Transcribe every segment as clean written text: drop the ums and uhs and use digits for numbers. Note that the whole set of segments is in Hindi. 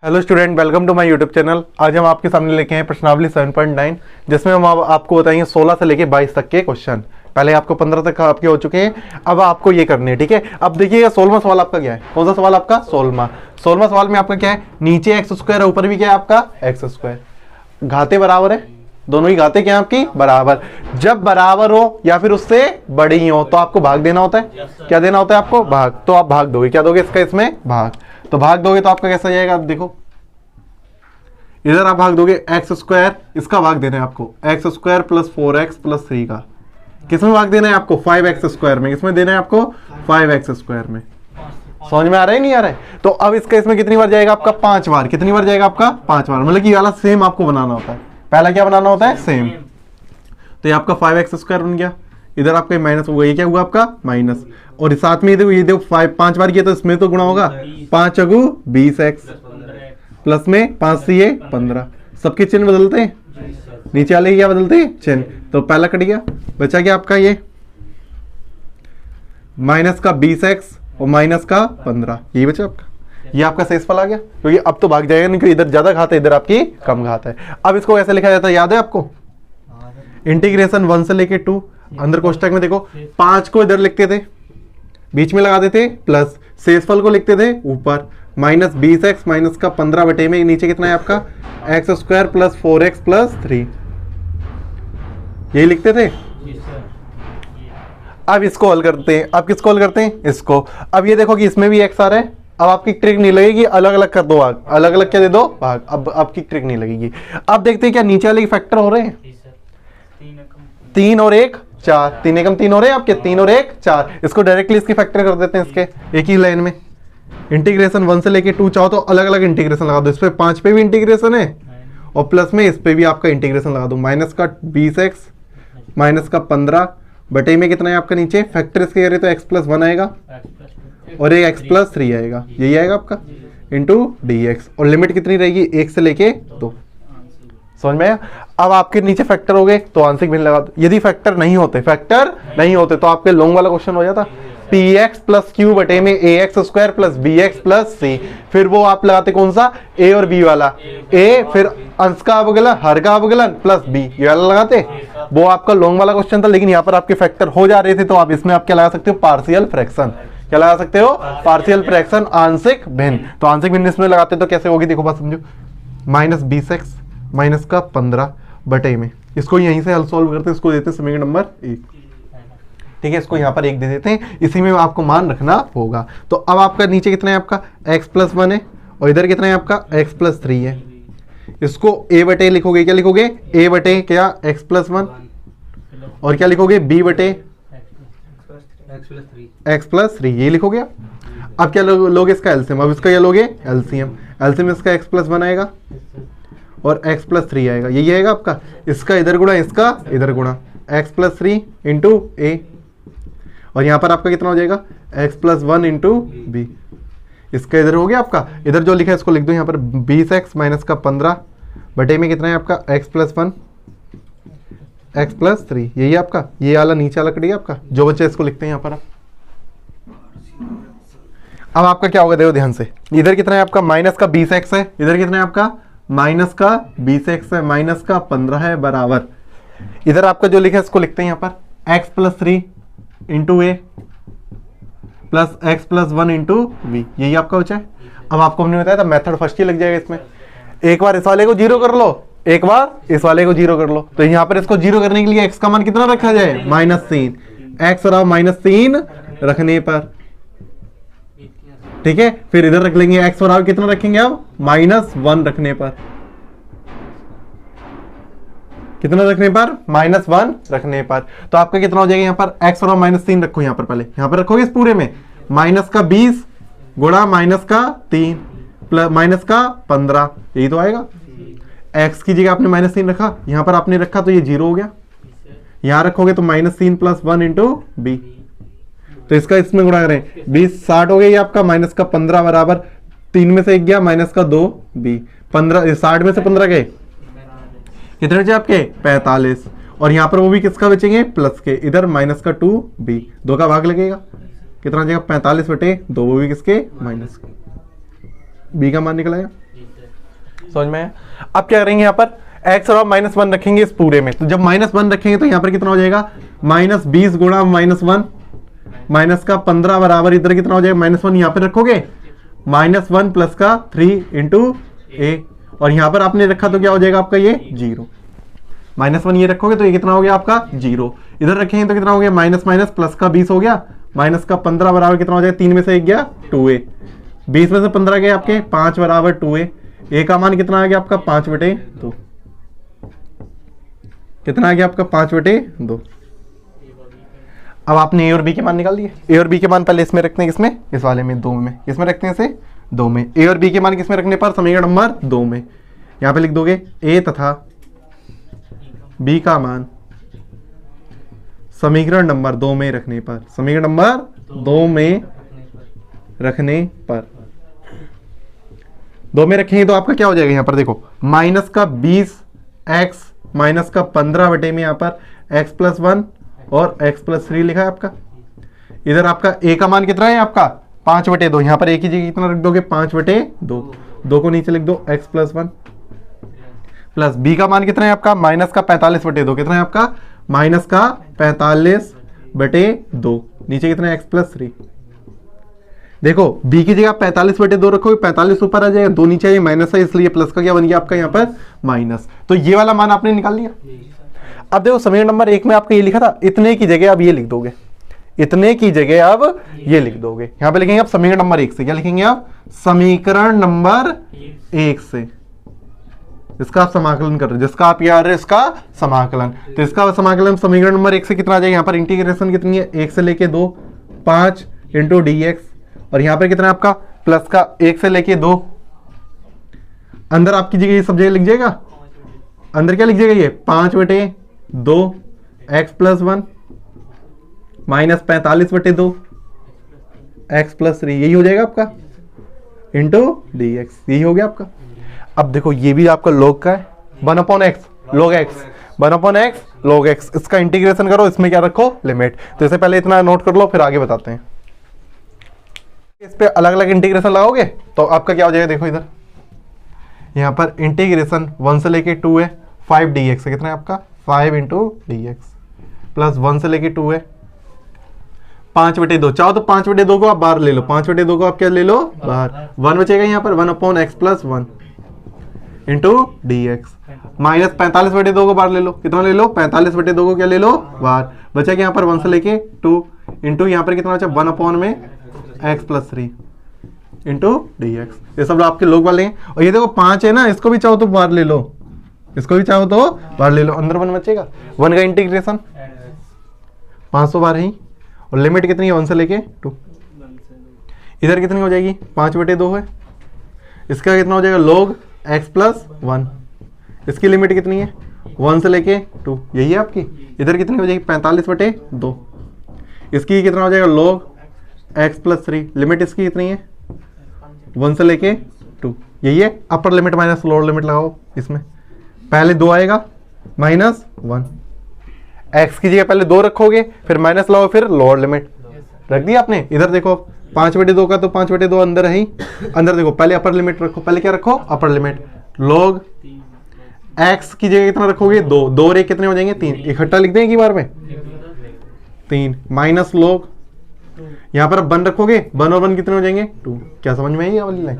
Hello student, welcome to my YouTube channel. आज हम आपके सामने लेके आए प्रश्नावली 7.9, जिसमें हम आपको बताएंगे 16 से लेके 22 तक के क्वेश्चन। पहले आपको 15 तक आपके हो चुके हैं, अब आपको ये करने हैं, ठीक है। अब देखिएगा 16वां सवाल आपका क्या है। कौन सा सवाल आपका? 16वां सवाल में आपका क्या है? नीचे एक्स स्क्वायर है, ऊपर भी क्या है आपका? X square. घाते बराबर है, दोनों ही घाते क्या है आपकी? बराबर। जब बराबर हो या फिर उससे बड़ी हो तो आपको भाग देना होता है। क्या देना होता है आपको? भाग। तो आप भाग दोगे, क्या दोगे इसका? इसमें भाग। तो भाग दोगे तो आपका कैसा जाएगा? आप देखो, इधर आप भाग दोगे एक्स स्क्वायर, इसका भाग देना है आपको x square plus 4x plus 3 का। किसमें भाग देना है आपको? 5x स्क्वायर में। किसमें देना है आपको? 5x स्क्वायर में। समझ में आ रहा है नहीं आ रहा है? तो अब इसका इसमें कितनी बार जाएगा आपका? 5 बार। कितनी बार जाएगा आपका? 5 बार। मतलब कि वाला सेम आपको बनाना होता है। पहला क्या बनाना होता है? सेम। तो ये आपका 5x स्क्वायर बन गया, इधर आपका माइनस हुआ, ये क्या हुआ आपका? माइनस। और साथ में ये देखो 5 बार किया तो इसमें तो गुणा होगा, 5 अगु 20x प्लस में 5 से ये 15। सबके चिन्ह बदलते हैं, नीचे वाले क्या बदलते हैं? चिन्ह। तो पहला कट गया, बचा क्या आपका? ये माइनस का 20x और माइनस का 15, यही बचा आपका। ये आपका शेषफल आ गया, क्योंकि अब तो भाग जाएगा नहीं, इधर ज्यादा घात है, इधर आपकी कम घात है। अब इसको कैसे लिखा जाता है याद है आपको? इंटीग्रेशन 1 से लेके 2, अंदर कोष्टक में देखो 5 को इधर लिखते थे, बीच में लगा देते प्लस, शेषफल को लिखते थे ऊपर, माइनस 20x माइनस का 15 बटे में नीचे कितना है आपका? X square plus 4x plus 3, यही लिखते थे। अब इसको हल करते हैं। अब किसको हल करते हैं? इसको। अब ये देखो कि इसमें भी x आ रहा है। अब आपकी ट्रिक नहीं लगेगी, अलग अलग कर दो भाग, अलग अलग क्या दे दो? भाग। अब आपकी ट्रिक नहीं लगेगी। अब देखते हैं क्या नीचे वाले फैक्टर हो रहे हैं? 3 और 1 4, 3 एकम 3 हो रहे हैं आपके, 3 और 1 4। इसको डायरेक्टली इसके फैक्टर कर देते हैं, इसके एक ही लाइन में। इंटीग्रेशन 1 से लेके 2 चाहो तो अलग अलग इंटीग्रेशन लगा दो। इस पे 5 पे भी इंटीग्रेशन है और प्लस में इस पे भी आपका इंटीग्रेशन लगा दो। माइनस का 20x माइनस का 15 बटे में कितना है आपका? नीचे फैक्टर इसके करें तो x प्लस 1 आएगा और ये x प्लस 3 आएगा, यही आएगा आपका, इंटू dx। और लिमिट कितनी रहेगी? 1 से लेके 2। समझ में आया? अब आपके नीचे फैक्टर हो गए तो आंशिक भिन्न लगा दो। यदि फैक्टर नहीं होते तो आपके लॉन्ग वाला क्वेश्चन हो जाता px प्लस क्यू बटे में ax square plus bx plus c। फिर वो आप लगाते कौन सा? a और b वाला। a फिर अंश का अवकलन, हर का अवकलन प्लस b, ये वाला लगाते। वो आपका लॉन्ग वाला क्वेश्चन था, लेकिन यहाँ पर आपके फैक्टर हो जा रहे थे, तो आप इसमें आप क्या लगा सकते हो? Partial fraction. क्या लगा सकते हो? पार्शियल फ्रैक्शन, आंशिक भिन्न। तो आंशिक भिन्न इसमें लगाते तो कैसे होगी? देखो बात समझो, माइनस 20x माइनस का 15 बटे में, इसको यहीं से हल सॉल्व करते, इसको देते समीकरण नंबर 1। ठीक है, इसको यहाँ पर 1 दे देते हैं, इसी में आपको मान रखना होगा। तो अब आपका नीचे कितना है आपका? x प्लस 1 है और इधर कितना है आपका? x प्लस 3 है। इसको a बटे लिखोगे, क्या लिखोगे? a बटे क्या? x प्लस 1 और क्या लिखोगे? b बटे x प्लस 3, ये लिखोगे। अब क्या लोगे? इसका एलसीएम। अब इसका क्या लोगे? एलसीएम। एलसीएम इसका x प्लस 1 आएगा और x प्लस 3 आएगा, यही आएगा आपका। इसका इधर गुणा, इसका इधर गुणा, x प्लस 3 इंटू a, और यहाँ पर आपका कितना हो जाएगा? x plus 1 into B. इसका इधर हो गया आपका, इधर जो लिखा है इसको लिख दो यहाँ पर, 20x माइनस का 15 बटे में कितना है आपका? x प्लस 1 x प्लस 3, यही आपका। ये वाला नीचे वाला कट गया आपका, जो बच्चे इसको लिखते हैं यहाँ पर आप। अब आपका क्या होगा? देखो ध्यान से, इधर कितना है आपका? माइनस का 20x है, इधर कितना है आपका? माइनस का 20x है, माइनस का 15 है, बराबर। इधर आपका जो लिखा है इसको लिखते हैं यहाँ पर, x plus 3 into A plus X plus 1 into V, यही आपका बचा है। अब आपको हमने बताया था मेथड फर्स्ट ही लग जाएगा इसमें। एक बार इस वाले को 0 कर लो, एक बार इस वाले को 0 कर लो। तो यहाँ पर इसको 0 करने के लिए x का मान कितना रखा जाए? -3। x और -3 रखने पर, ठीक है, फिर इधर रख लेंगे x और कितना रखेंगे? अब -1 रखने पर, कितना रखने पर? -1 रखने पर। तो आपका कितना हो जाएगा यहाँ पर? x और -3 रखो यहाँ पर, पहले यहाँ पर रखोगे इस पूरे में, माइनस का 20 गुणा माइनस का 3 प्लस माइनस का 15, यही तो आएगा। x की जगह आपने -3 रखा, यहाँ पर आपने रखा तो ये 0 हो गया। यहाँ रखोगे तो -3 प्लस 1 इंटू बी, तो इसका इसमें गुणा करें, 20 60 हो गया ये आपका, माइनस का 15 बराबर 3 में से 1 गया, माइनस का 2 बी, 15 60 में से 15 गए, कितने बचे आपके? 45। और यहाँ पर वो भी किसका बचेंगे? प्लस के। इधर माइनस का 2 बी, 2 का भाग लगेगा, कितना बचेगा? 45 बटे 2, वो भी किसके? माइनस के। बी का मान निकल आया। समझ में आया? अब क्या करेंगे यहाँ पर x और -1 रखेंगे इस पूरे में, तो जब -1 रखेंगे तो यहाँ पर कितना हो जाएगा -20 गुणा -1 माइनस का 15 बराबर इधर कितना हो जाएगा -1 यहाँ पे रखोगे -1 प्लस का 3 इंटू a, और यहाँ पर आपने रखा तो क्या हो जाएगा आपका ये 0। -1 ये रखोगे तो ये कितना हो गया आपका 0, इधर रखेंगे तो कितना हो गया माइनस माइनस प्लस का 20 हो गया, माइनस का 15 बराबर कितना हो जाएगा 3 में से 1 गया 2a, 20 में से 15 गए आपके 5 बराबर 2a, a का मान कितना आ गया आपका 5/2, कितना आ गया आपका 5/2। अब आपने a और b के मान निकाल दिए, a और b के मान पहले इसमें रखते हैं, किसमें इस वाले में 2 में, इसमें रखते हैं इसे 2 में, a और b के मान किसमें रखने पर समीकरण नंबर 2 में, यहाँ पे लिख दोगे a तथा b का मान समीकरण नंबर 2 में रखने पर, समीकरण नंबर 2 में रखने पर 2 में रखेंगे तो आपका क्या हो जाएगा यहाँ पर देखो माइनस का 20x माइनस का 15 बटे में यहाँ पर x प्लस 1 और x प्लस 3 लिखा है आपका। इधर आपका a का मान कितना है आपका 5/2, यहाँ पर a की जगह कितना रख दोगे 5/2, 2 को नीचे लिख दो x प्लस 1, प्लस b का मान कितना है आपका माइनस का 45/2, कितना है आपका माइनस का 45/2, नीचे कितना है x प्लस 3। देखो b की जगह 45/2 रखोगे 45 ऊपर आ जाएगा, 2 नीचे आएगा माइनस है, इसलिए प्लस का क्या बन गया आपका यहाँ पर माइनस, तो ये वाला मान आपने निकाल लिया। अब देखो समीकरण नंबर 1 में आपका ये लिखा था, इतने की जगह अब ये लिख दोगे, इतने की जगह अब ये लिख दोगे, यहाँ पे लिखेंगे आप समीकरण नंबर 1 से, क्या लिखेंगे आप समीकरण नंबर 1 से, इसका आप समाकलन कर रहे हो, जिसका आप यार इसका समाकलन, तो इसका समाकलन समीकरण नंबर 1 से कितना आ जाएगा, यहाँ पर इंटीग्रेशन कितनी है 1 से लेके 2 5 इंटू dx, और यहाँ पर कितना है आपका प्लस का 1 से लेके 2, अंदर आपकी जगह ये सब जगह लिख जाएगा, अंदर क्या लिख जाएगा ये 5/2 x plus 1 minus 45/2 x plus 3, यही हो जाएगा आपका इंटू dx, यही हो गया आपका। अब देखो ये भी आपका log का है 1/x log x 1/x log x, इसका इंटीग्रेशन करो, इसमें क्या रखो लिमिट, तो इसे पहले इतना नोट कर लो फिर आगे बताते हैं। इस पे अलग अलग इंटीग्रेशन लगाओगे तो आपका क्या हो जाएगा, देखो इधर यहाँ पर इंटीग्रेशन 1 से लेके 2 है 5 dx है, कितना है आपका 5 इंटू dx, प्लस 1 से लेके 2 है 5/2, चाहो तो 5/2 को आप बाहर ले लो, 5/2 को आप क्या ले लो बाहर, 1 बचेगा यहाँ पर 1/x plus 1 into dx, minus 45/2 को बाहर ले लो, कितना ले लो 45/2 को क्या ले लो बाहर, बचेगा यहाँ पर 1 से लेके 2 इंटू यहाँ पर कितना बचा 1 में x प्लस 3 इंटू dx, ये सब आपके लोग वाले हैं। और ये देखो 5 है ना, इसको भी चाहो तो बाहर ले लो, इसको भी चाहो तो बाहर ले लो, अंदर 1 बचेगा, 1 का इंटीग्रेशन 500 बार ही, और लिमिट कितनी है 1 से लेके 2, इधर कितनी हो जाएगी 5/2 है, इसका कितना हो जाएगा log x प्लस 1, इसकी लिमिट कितनी है 1 से लेके 2, यही है आपकी, इधर कितनी हो जाएगी 45/2, इसकी कितना हो जाएगा log x प्लस 3, लिमिट इसकी कितनी है 1 से लेके 2, यही है upper limit minus lower limit लगाओ, इसमें पहले 2 आएगा माइनस 1, x की जगह पहले 2 रखोगे फिर माइनस लगाओ फिर लोअर लिमिट रख दिया आपने। इधर देखो 5/2 का तो 5/2 अंदर है ही, अंदर देखो पहले अपर लिमिट रखो, पहले क्या रखो अपर लिमिट, log x की जगह कितना रखोगे 2, 2 और 1 कितने हो जाएंगे 3, इकट्ठा लिख देंगे एक बार में 3, माइनस log यहाँ पर 1 रखोगे 1 और 1 कितने हो जाएंगे 2, क्या समझ में आई ये वाली लाइन,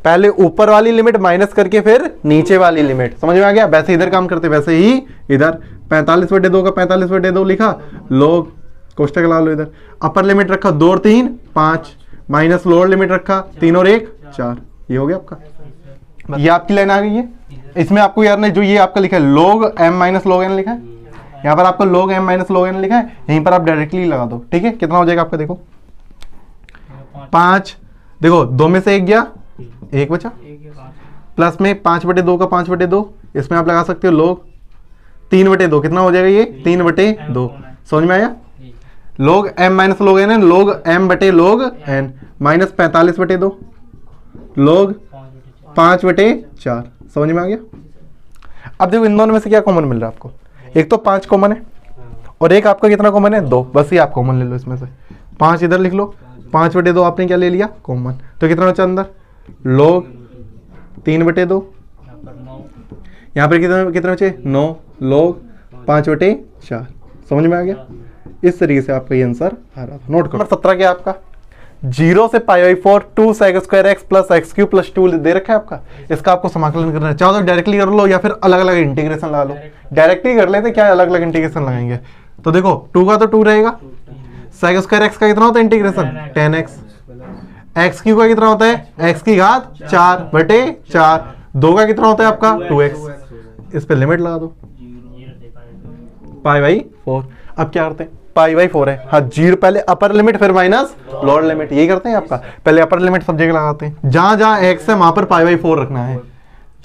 पहले ऊपर वाली लिमिट माइनस करके फिर नीचे वाली लिमिट, समझ में आ गया, वैसे इधर काम करते वैसे ही इधर 45/2 का 45/2 लिखा, log कोष्टक लगा लो, इधर अपर लिमिट रखा 2 और 3 5, माइनस लोअर लिमिट रखा 3 और 1 4, ये हो गया आपका, ये आपकी लाइन आ गई है। इसमें आपको यार ने जो ये आपका लिखा है log m minus log n लिखा है, यहाँ पर आपको log m minus log n लिखा है, यहीं पर आप डायरेक्टली लगा दो, ठीक है, कितना हो जाएगा आपका देखो 5, देखो 2 में से 1 गया 1 बचा, प्लस में 5/2 का 5/2, इसमें आप लगा सकते हो log 3/2, कितना हो जाएगा ये 3/2, समझ में आया, log m minus log n है log m बटे log n, माइनस 45/2 log 5/4, समझ में आ गया। अब देखो इन दोनों में से क्या कॉमन मिल रहा है आपको, एक तो 5 कॉमन है और एक आपका कितना कॉमन है 2, बस ये आप कॉमन ले लो, इसमें से 5 इधर लिख लो, 5/2 आपने क्या ले लिया कॉमन, तो कितना बचा अंदर log 3/2 यहाँ पर कितने कितने बचे 9 log 5/4। समझ में आ गया? इस तरीके से आपका ये आंसर आ रहा था। नोट करो। नंबर 17 क्या आपका 0 से π/4 2 sec² x plus x³ plus 2 दे रखा है आपका। इसका आपको समाकलन करना है, चाहो तो डायरेक्टली कर लो या फिर अलग अलग इंटीग्रेशन लगा लो। डायरेक्टली कर लेते, क्या अलग अलग इंटीग्रेशन लगाएंगे। तो देखो 2 का तो 2 रहेगा, sec² x का कितना होता है इंटीग्रेशन 10x, x³ का कितना होता है x की घात 4/4, 2 का कितना होता है आपका 2x। इस पे लिमिट लगा दो π/4। अब क्या करते हैं π/4 है, हाँ 0 पहले अपर लिमिट फिर माइनस लोअर लिमिट, यही करते हैं आपका। पहले अपर लिमिट सब जगह लगाते हैं, जहां जहां x है वहां पर π/4 रखना है,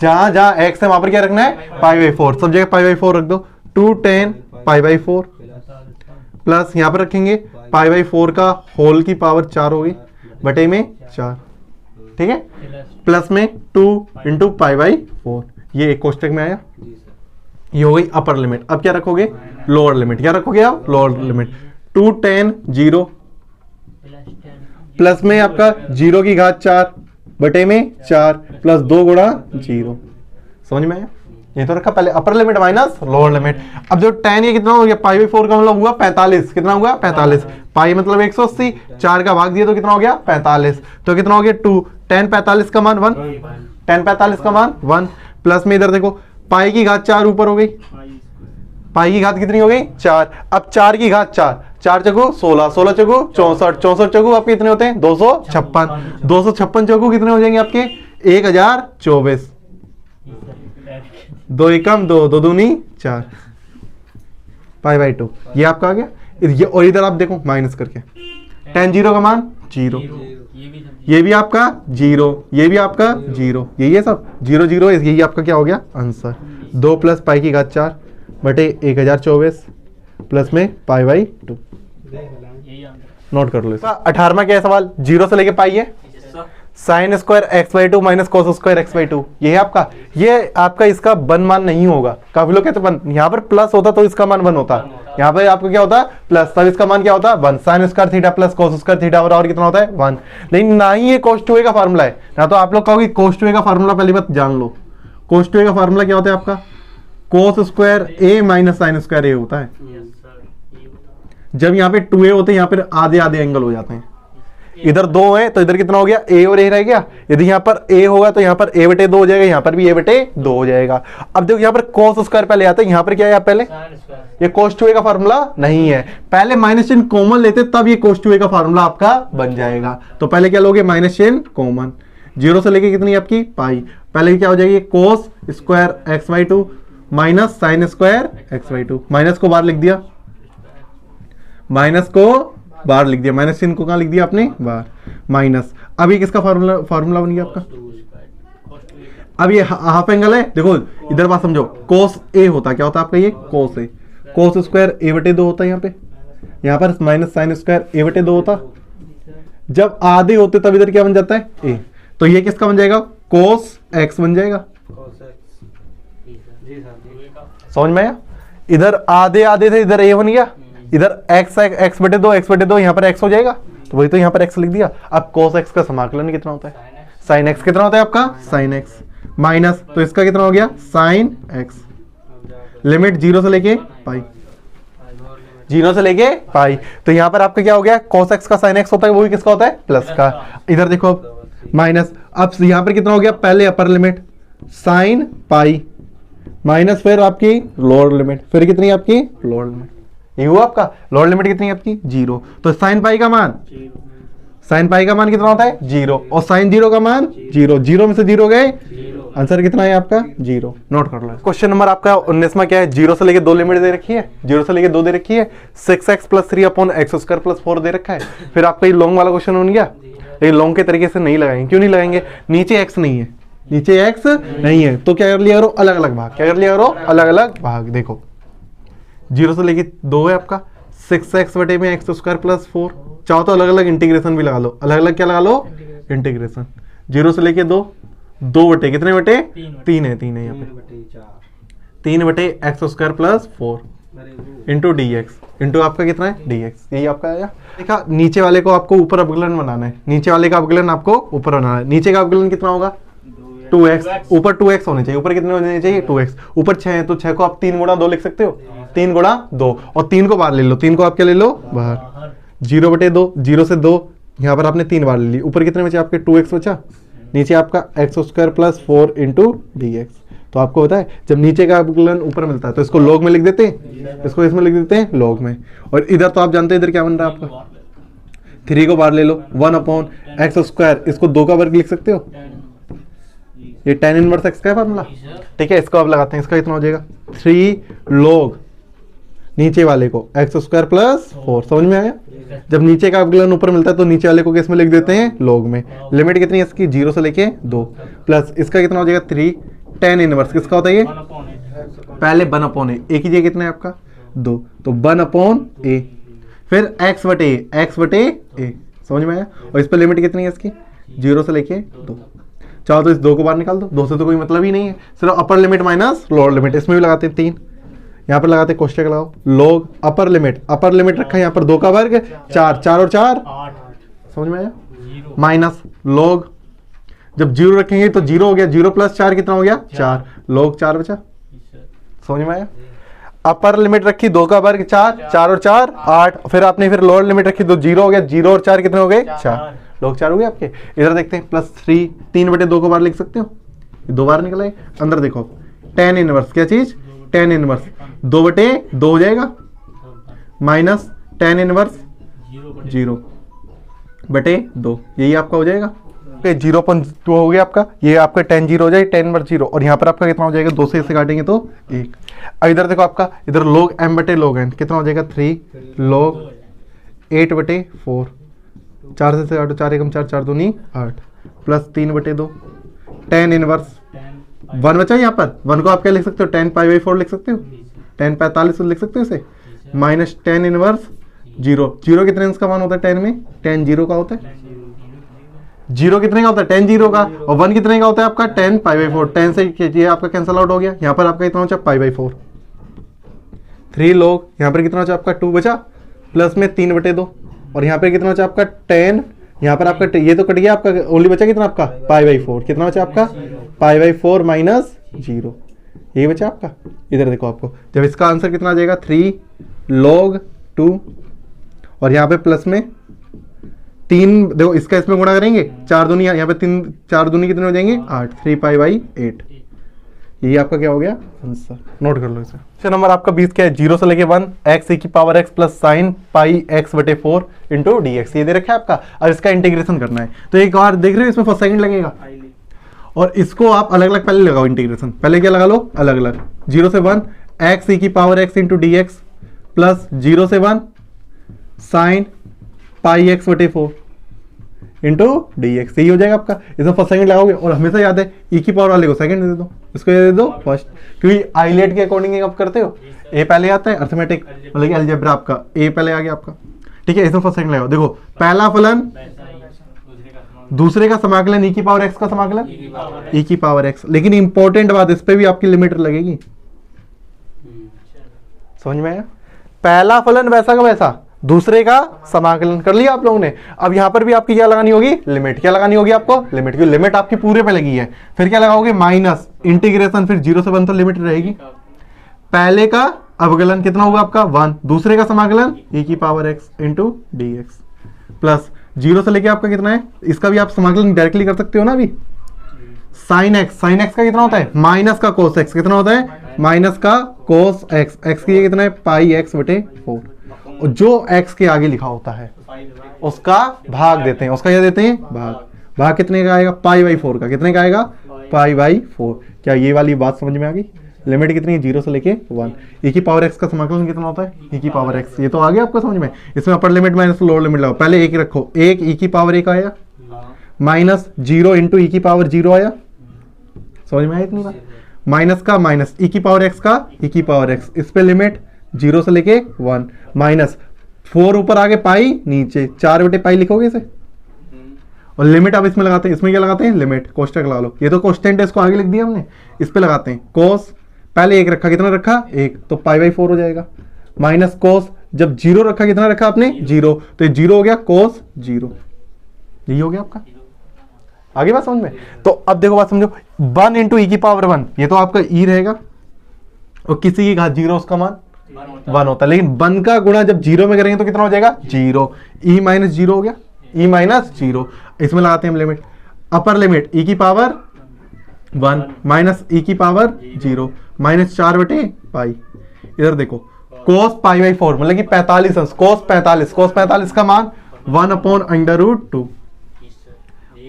जहां जहां x है वहां पर क्या रखना है π/4, सब जगह π/4 रख दो। 2 10 π/4 प्लस यहाँ पर रखेंगे π/4 का होल की पावर 4 होगी बटे में 4, ठीक है, प्लस में 2 इंटू π/4, ये एक कोष्टक में आया, ये हो गई अपर लिमिट। अब क्या रखोगे लोअर लिमिट, क्या रखोगे आप लोअर लिमिट 2 10 0 प्लस में आपका 0 की घात 4 बटे में 4 प्लस 2 गुणा 0। समझ में आया? ये तो रखा पहले अपर लिमिट माइनस लोअर लिमिट। अब जो 10 ये कितना हो गया π/4 का मतलब हुआ 45, कितना हुआ 45, पाई मतलब 180, 4 का भाग दिया तो कितना हो गया 45, तो कितना हो गया 2 10 45 का मान 1, 10 45 का मान 1 प्लस में इधर देखो पाई की घात 4 ऊपर हो गई, पाई की घात कितनी हो गई 4। अब 4 की घात 4, 4 चौको 16, 16 चौको 64, 64 चौको आपके कितने होते हैं 256, 256 चौको कितने हो जाएंगे आपके 1024, 2 एकम 2, 2 दूनी 4 π/2। ये आपका आ गया। ये और इधर आप देखो माइनस करके tan 0 का मान 0, ये भी आपका 0, ये भी आपका 0, यही है सब 0 0, यही आपका क्या हो गया आंसर। 2 प्लस पाई की घात 4 बटे 1024 प्लस में π/2। नोट कर लो इसका। 18वां क्या है सवाल, 0 से लेके पाई है sin² x/2 minus cos² x/2, ये है आपका। ये आपका इसका वन मान नहीं होगा, काफी लोग कहते हैं यहाँ पर प्लस होता तो इसका मान 1 होता, यहाँ पर आपका क्या होता प्लस, तब इसका मान क्या होता 1, sin² theta plus cos² theta और कितना होता है 1। लेकिन ना ही ये cos 2a का फार्मूला है, ना तो आप लोग कहोगे cos 2a का फार्मूला पहली बात जान लो। cos 2a का फार्मूला क्या होता है आपका cos² माइनस sin² होता है। जब यहाँ पे 2a होते हैं यहाँ पर आधे आधे एंगल हो जाते हैं, इधर 2 है तो इधर कितना हो गया a और a रह गया। यदि यहाँ पर a होगा तो यहाँ पर a/2 हो जाएगा, यहाँ पर भी a/2 हो जाएगा। अब देखो यहाँ पर cos² पहले आता है, यहाँ पर क्या है पहले ये cos 2a का फार्मूला नहीं है, पहले माइनस चिन्ह कॉमन लेते तब ये cos 2a का फार्मूला आपका बन जाएगा। तो पहले क्या लोगे माइनस चिन्ह कॉमन, 0 से लेके कितनी आपकी पाई, पहले क्या हो जाएगी cos² x/2 minus sin² x/2, minus को बाहर लिख दिया, माइनस को बाहर लिख दिया, माइनस चिन्ह को कहां लिख दिया आपने बाहर, माइनस। अब ये किसका फार्मूला बन गया आपका, अब ये हाफ एंगल है, देखो इधर बात समझो, cos a होता क्या होता है आपका ये cos a, cos² a/2 होता है यहाँ पर माइनस sin² a/2 होता। जब आधे होते तब इधर क्या बन जाता है a, तो ये किसका बन जाएगा cos x बन जाएगा। समझ में आया? इधर आधे आधे थे, इधर a बन गया, इधर x/2 यहाँ पर x हो जाएगा, तो वही तो यहाँ पर x लिख दिया। अब cos x का समाकलन कितना होता है sin x, कितना होता है आपका sin x माइनस, तो इसका कितना हो गया sin x, लिमिट 0 से लेके पाई, 0 से लेके पाई, तो यहाँ पर आपका क्या हो गया cos x का sin x होता है, वो भी किसका होता है प्लस का। इधर देखो अब माइनस, अब यहाँ पर कितना हो गया पहले upper limit sin pi minus फिर आपकी लोअर लिमिट, फिर कितनी आपकी लोअर लिमिट, ये हुआ आपका लोअर लिमिट कितनी आपकी 0, तो sin पाई का मान, sin पाई का मान कितना होता है 0 और sin 0 का मान 0, 0 में से 0 गए, आंसर कितना है आपका 0। नोट कर लो। क्वेश्चन नंबर आपका 19वां क्या है, 0 से लेके 2 लिमिट दे रखी है, 0 से लेके 2 दे रखी है, 6x + 3/x² + 4 दे रखा है। फिर आपका ये लॉन्ग वाला क्वेश्चन बन गया, लेकिन लॉन्ग के तरीके से नहीं लगाएंगे, क्यों नहीं लगाएंगे, नीचे x नहीं है, नीचे x नहीं है, तो क्या कर लिया करो अलग अलग भाग, क्या कर लिया करो अलग अलग भाग। देखो 0 से लेके 2 है आपका, 6x बटे में x² + 4, चाहो तो अलग अलग इंटीग्रेशन भी लगा लो, अलग अलग क्या लगा लो इंटीग्रेशन। 0 से लेके 2, 2 बटे कितने बटे 3 है, 3 है यहाँ पे 3 बटे x² + 4 इंटू dx, इंटू आपका कितना है dx, यही आपका आया। देखा नीचे वाले को आपको ऊपर अवकलन बनाना है, नीचे वाले का अवकलन आपको ऊपर बनाना है, नीचे का अवकलन कितना होगा 2x, ऊपर 2x होने चाहिए, ऊपर कितने होने चाहिए 2x, ऊपर 6 है तो 6 को आप 3 गुणा 2 लिख सकते हो, 3 गुणा 2, और 3 को बाहर ले लो, 3 को आप क्या ले लो बाहर, 0/2, 0 से 2, यहाँ पर आपने 3 बार ले ली, ऊपर कितने बचे आपके 2x बचा, नीचे आपका x² + 4 × dx। तो आपको होता है जब नीचे का अवकलन ऊपर मिलता है तो इसको log में लिख देते हैं, इसको इसमें लिख देते हैं log में, और इधर तो आप जानते हैं इधर क्या बन रहा है आपका, 3 को बाहर ले लो, 1/x², इसको 2 का वर्ग लिख सकते हो, ये tan इनवर्स x का फार्मूला, ठीक है। इसको आप लगाते हैं, इसका कितना हो जाएगा 3 log नीचे वाले को x² + 4, समझ में आया। जब नीचे का अवकलन ऊपर मिलता है तो नीचे वाले को किस में लिख देते हैं log में। लिमिट कितनी है इसकी 0 से लेके 2, प्लस इसका कितना हो जाएगा 3 tan इनवर्स किसका होता है ये, पहले 1/a, a की जगह कितना है आपका 2, तो 1/a, फिर x/a, समझ में आया। और इस पर लिमिट कितनी है इसकी 0 से लेके 2, चाहो तो इस 2 को बाहर निकाल दो, 2 से तो कोई मतलब ही नहीं है, सिर्फ अपर लिमिट माइनस लोअर लिमिट, इसमें भी लगाते हैं 3, यहाँ पर लगाते हैं कोष्टक लगाओ, log अपर लिमिट रखा है यहाँ पर 2 का वर्ग 4, 4 और 4 8, समझ में आया, माइनस log जब 0 रखेंगे तो 0 हो गया, 0 + 4 कितना हो गया 4, log 4 बचा, समझ में आया। अपर लिमिट रखी 2 का वर्ग 4, 4 और 4 8, फिर आपने फिर लोअर लिमिट रखी तो 0 हो गया, 0 और 4 कितने हो गए 4, log 4 हो गए आपके। इधर देखते हैं +3, 3/2 को बाहर लिख सकते हो, 2 बार निकला है, अंदर देखो tan इनवर्स, क्या चीज tan इनवर्स 2/2 हो जाएगा, माइनस tan इनवर्स 0/2, यही आपका हो जाएगा, 0.2 हो गया आपका, ये आपका tan 0 हो जाएगा, tan इनवर्स 0, और यहाँ पर आपका कितना हो जाएगा 2 से इसे काटेंगे तो 1। अब इधर देखो आपका इधर log m/log n कितना हो जाएगा 3 log 8/4, 4 से 8, 4 × 4, 4 दूनी 8, प्लस 3/2 tan इनवर्स 1 बचा यहाँ पर, 1 को आप क्या लिख सकते हो tan π/4 लिख सकते हो, tan 45 लिख सकते हो इसे, माइनस tan इनवर्स 0, 0 कितने का मान होता है tan में, tan 0 का होता है, 0 कितने का होता है tan 0 का, और 1 कितने का होता है आपका tan π/4, tan से ये आपका कैंसल आउट हो गया, यहाँ पर आपका कितना बचा π/4, 3 log यहाँ पर कितना बचा आपका 2 बचा, प्लस में 3/2, और यहाँ पर कितना बचा आपका tan, यहाँ पर आपका ये तो कट गया आपका, ओनली बचा कितना आपका π/4, कितना बचा आपका π/4 माइनस 0, यही बचा आपका। इधर देखो आपको जब इसका आंसर कितना आ जाएगा 3 log 2, और यहाँ पे प्लस में 3, देखो इसका इसमें गुणा करेंगे 4 दूनी, यहाँ पे 3 4 दूनी कितने हो जाएंगे 8, 3π/8, यही आपका क्या हो गया आंसर, नोट कर लो इसे। क्वेश्चन नंबर आपका 20 क्या है, 0 से लेके 1 x + sin πx/4 × dx, ये दे रखा है आपका। अब इसका इंटीग्रेशन करना है, तो एक बार देख रहे हो इसमें फर्स्ट सेकंड लगेगा, और इसको आप अलग अलग पहले लगाओ इंटीग्रेशन, पहले क्या लगा लो अलग अलग, 0 से 1 x × dx प्लस 0 से 1 sin πx/4 इंटू dx, यही हो जाएगा आपका। इसमें फर्स्ट सेकंड लगाओगे, और हमेशा याद है e की पावर वाले को सेकंड दे दो, इसको ये दे दो फर्स्ट, क्योंकि आइलेट के अकॉर्डिंग आप करते हो, ए पहले आता है अर्थमेटिक मतलब कि अलजेब्रा आपका ए पहले आ गया आपका, ठीक है। इसमें फर्स्ट सेकंड लगाओ, देखो पहला फलन दूसरे का समाकलन e की पावर x का समाकलन e की पावर x, लेकिन इंपॉर्टेंट बात इस पे भी आपकी लिमिट लगेगी, समझ में आया। पहला फलन वैसा का वैसा, दूसरे का समाकलन कर लिया आप लोगों ने। अब यहां पर भी आपकी क्या लगानी होगी लिमिट, क्या लगानी होगी आपको लिमिट, क्योंकि लिमिट आपकी पूरे पे लगी है। फिर क्या लगाओगे माइनस इंटीग्रेशन, फिर 0 से 1 तो लिमिट रहेगी। पहले का अवकलन कितना होगा आपका 1, दूसरे का समाकलन e की power x into dx plus 0 से लेके आपका कितना है, इसका भी आप समाकलन डायरेक्टली कर सकते हो ना। अभी साइन एक्स का कितना होता है माइनस का कोस एक्स, कितना होता है माइनस का कोस एक्स, एक्स की कितना है πx/4, और जो x के आगे लिखा होता है उसका भाग देते हैं, उसका क्या देते हैं भाग कितने का आएगा π/4 का, कितने का आएगा π/4। क्या ये वाली बात समझ में आ गई। लिमिट कितनी है 0 से लेके 1, e की पावर x का समाकलन कितना होता है e की पावर x, ये तो आ गया आपको समझ में। इसमें अपर लिमिट माइनस लोअर लिमिट लगाओ, पहले एक रखो, एक e की पावर 1 आया माइनस 0 इंटू e की पावर 0 आया, समझ में आया इतनी बात। माइनस का माइनस e की पावर x का e की पावर x, इस पे लिमिट 0 से लेके 1 माइनस 4 ऊपर आगे पाई नीचे 4/पाई लिखोगे इसे, और लिमिट अब इसमें लगाते हैं, इसमें क्या लगाते हैं लिमिट, कोष्टक लगा लो, ये तो कोष्टेंट है इसको आगे लिख दिया हमने, इस पे लगाते हैं कोस, पहले 1 रखा, कितना रखा 1, तो π/4 हो जाएगा, माइनस कोस जब 0 रखा, कितना रखा आपने 0, तो ये 0 हो गया कोस 0, यही हो गया आपका। आगे बात समझ में? तो अब देखो बात समझो, 1 इंटू ई की पावर 1, ये तो आपका ई रहेगा, और किसी की घात 0 उसका मान 1 होता है। लेकिन 1 का गुणा जब 0 में करेंगे तो कितना हो जाएगा? 0। ई माइनस 0 हो गया, ई माइनस 0। इसमें लगाते हैं हम लिमिट, अपर लिमिट ई की पावर 1 माइनस ई की पावर 0 माइनस 4 बटे पाई। इधर देखो कोस पाई बाई 4 मतलब कि 45 अंश, कोस 45 का मान 1 अपॉन अंडर रूट 2,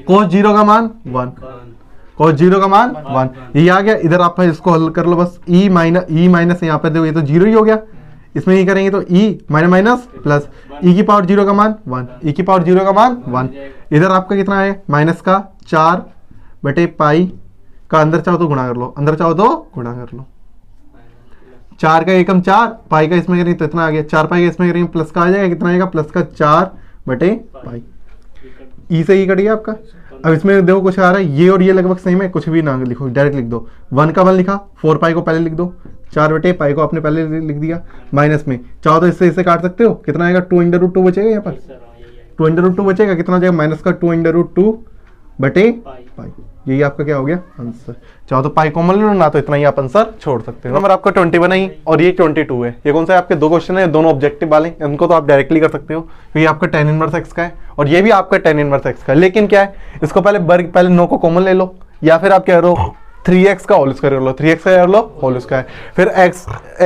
कोस 0 का मान 1, कोस 0 का मान 1। ये आ गया। इधर आप इसको हल कर लो बस, ई माइनस यहाँ पे देखो ये तो 0 ही हो गया, इसमें ये करेंगे तो ई माइनस प्लस ई की पावर 0 का मान 1, ई की पावर 0 का मान 1। इधर आपका कितना है? माइनस का 4 बटे पाई का अंदर चाहो तो गुणा कर लो, अंदर चाहो तो गुणा कर लो। 4 का एकम 4, पाई का इसमें करेंगे तो इतना आ गया, 4 पाई का इसमें करेंगे प्लस का आ जाएगा, कितना आएगा? प्लस का 4 बटे पाई। ई से ई कट गया आपका। अब इसमें देखो कुछ आ रहा है, ये और ये लगभग सेम है, कुछ भी ना लिखो, डायरेक्ट लिख दो। 1 का 1 लिखा, 4 पाई को पहले लिख दो, 4 बटे पाई को आपने पहले लिख दिया, माइनस में चाहो तो इससे काट सकते हो, कितना आएगा? 2 अंडर रूट 2 बचेगा यहाँ पर, 2 अंडर रूट 2 बचेगा, कितना हो जाएगा? माइनस का 2 अंडर रूट 2 बटे पाई। यही आपका क्या हो गया? आंसर। चाहो तो पाई कॉमन ले लो, ना तो इतना ही आप आंसर छोड़ सकते हो। नंबर आपका 21 है और ये 22 है। ये कौन सा है? आपके 2 क्वेश्चन है, दोनों ऑब्जेक्टिव वाले, इनको तो आप डायरेक्टली कर सकते हो। तो ये आपका tan इनवर्स x का है और ये भी आपका tan इनवर्स x का है। लेकिन क्या है, इसको पहले 9 को कॉमन ले लो, या फिर आप कह रहे हो 3x का होल स्क्वायर कर लो, 3x का कर लो होल स्क्वायर, फिर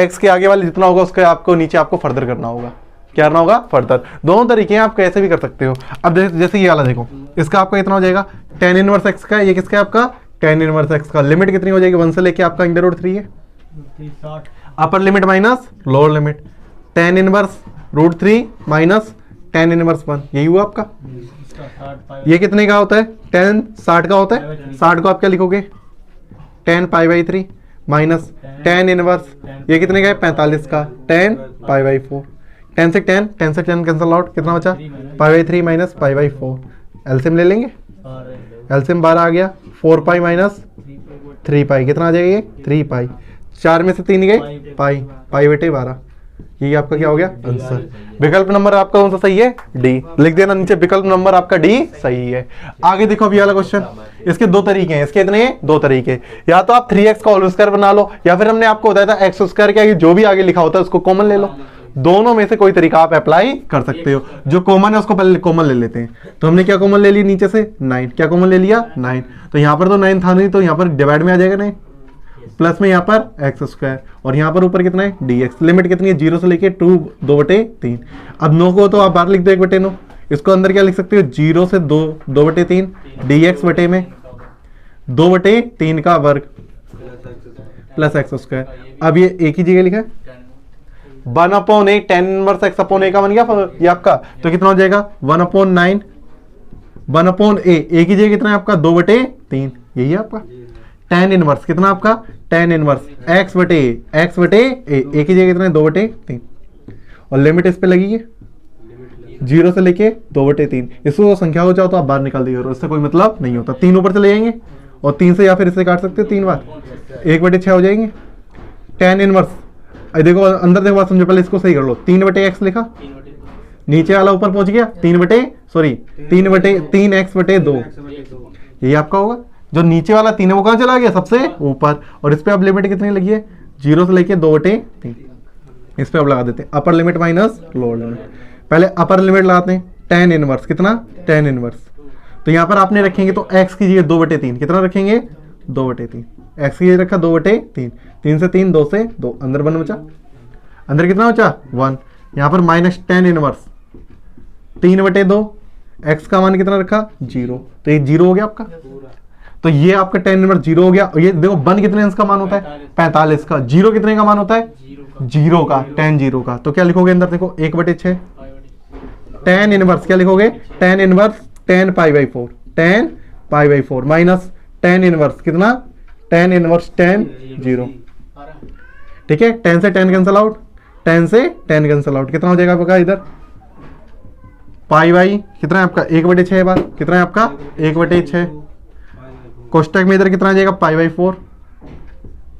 x के आगे वाले जितना होगा उसके आपको नीचे आपको फर्दर करना होगा, क्या करना होगा? फर्दर। दोनों तरीके हैं, आप कैसे भी कर सकते हो। अब जैसे ये वाला देखो, इसका आपका कितना हो जाएगा? tan इनवर्स x का, ये किसका है? आपका tan इनवर्स x का। लिमिट कितनी हो जाएगी? 1 से लेके आपका अंडर रूट 3 है, upper limit minus lower limit, tan inverse root 3 minus tan inverse 1, यही हुआ आपका। ये कितने का होता है? tan 60 का होता है। 60 को आप क्या लिखोगे? tan pi by 3 minus tan inverse, ये कितने का है? 45 का, tan पाई बाई 4। 10 से 10 कैंसिल आउट, कितना बचा? Pi by 3 minus pi by 4। LCM ले लेंगे, एलसीएम 12 आ गया, 4 पाई माइनस 3 पाई, कितना आ जाएगा? ये 3 पाई। 4 में से 3 गए पाई, पाई बटे 12। ये आपका क्या हो गया? आंसर। विकल्प नंबर आपका कौन सा सही है? डी। लिख देना नीचे, विकल्प नंबर आपका डी सही है। आगे देखो अभी वाला क्वेश्चन, इसके 2 तरीके हैं, इसके इतने 2 तरीके, या तो आप 3x का होल स्क्वायर बना लो, या फिर हमने आपको बताया था x स्क्वायर क्या, जो भी आगे लिखा होता है उसको कॉमन ले लो। दोनों में से कोई तरीका आप अप्लाई कर सकते हो। जो कॉमन है उसको पहले कॉमन ले लेते हैं। तो हमने क्या कॉमन ले लिया? नीचे से 9, क्या कॉमन ले लिया? 9। तो यहाँ पर तो 9 था नहीं, तो यहाँ पर डिवाइड में आ जाएगा 9, प्लस में यहाँ पर एक्स स्क्वायर, और यहाँ पर ऊपर कितना है? dx। लिमिट कितनी है? 0 से लेके 2 बटे 3। अब 9 को तो आप बाहर लिख दो 1 बटे 9, इसको अंदर क्या लिख सकते हो? 0 से 2 बटे 3 dx बटे में 2 बटे 3 का वर्ग प्लस एक्स स्क्वायर। अब ये एक ही जगह लिखा है, 1 अपॉन ए, tan इनवर्स x अपॉन ए का बन गया ये आपका, तो कितना हो जाएगा? 1 अपॉन 9, 1 अपॉन ए, एक ही जगह कितना है आपका? 2 बटे 3, यही है आपका tan इनवर्स। कितना आपका? tan इनवर्स x बटे ए, एक ही जगह कितना है? 2 बटे 3, और लिमिट इस पे लगी है 0 से लेके 2 बटे 3। इसको संख्या हो जाओ तो आप बाहर निकाल दिए, इससे कोई मतलब नहीं होता। 3 ऊपर चले जाएंगे और 3 से या फिर इससे काट सकते हो 3 बार, 1 बटे 6 हो जाएंगे। tan इनवर्स देखो अंदर देखो, बात समझो, पहले इसको सही कर लो। 3 बटे x लिखा, नीचे वाला ऊपर पहुंच गया 3 x बटे 2, यही आपका होगा। जो नीचे वाला 3 है वो कहाँ चला गया? सबसे ऊपर। और इस पे अब लिमिट कितनी लगी है? 0 से लेके 2 बटे 3। इस पे अब लगा देते हैं अपर लिमिट माइनस लोअर लिमिट। पहले अपर लिमिट लगाते हैं, tan इनवर्स, कितना? tan inverse. तो यहाँ पर आपने रखेंगे तो x की जगह 2 बटे 3, कितना रखेंगे? 2 बटे 3। x की जगह रखा 2 बटे 3, 3 से 3, 2 से 2, अंदर 1 बचा, अंदर कितना बचा? 1। यहाँ पर माइनस tan इनवर्स 3 बटे 2, x का मान कितना रखा? 0, तो ये 0 हो गया आपका। तो ये आपका tan इनवर्स 0 हो गया। और ये देखो 1 कितने अंश का मान होता है? 45 का। 0 कितने का मान होता है? 0 का, tan 0 का। तो क्या लिखोगे अंदर? देखो 1 बटे 6, tan इनवर्स क्या लिखोगे? tan inverse tan pi by 4, tan pi by 4 minus tan inverse कितना? tan inverse tan 0। ठीक है, 10 से 10 कैंसिल आउट, 10 से 10 कैंसिल आउट, कितना हो जाएगा आपका? इधर पाई बाई कितना है आपका? 1 बटे 6 बार, कितना है आपका? 1 बटे 6। कोष्टक में इधर कितना आ जाएगा? पाई बाई 4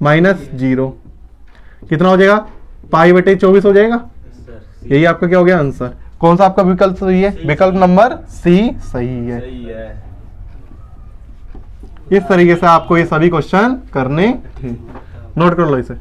माइनस 0, कितना हो जाएगा? पाई बटे 24 हो जाएगा। यही आपका क्या हो गया? आंसर। कौन सा आपका विकल्प सही है? विकल्प नंबर सी सही है। इस तरीके से आपको ये सभी क्वेश्चन करने थे। नोट कर लो इसे।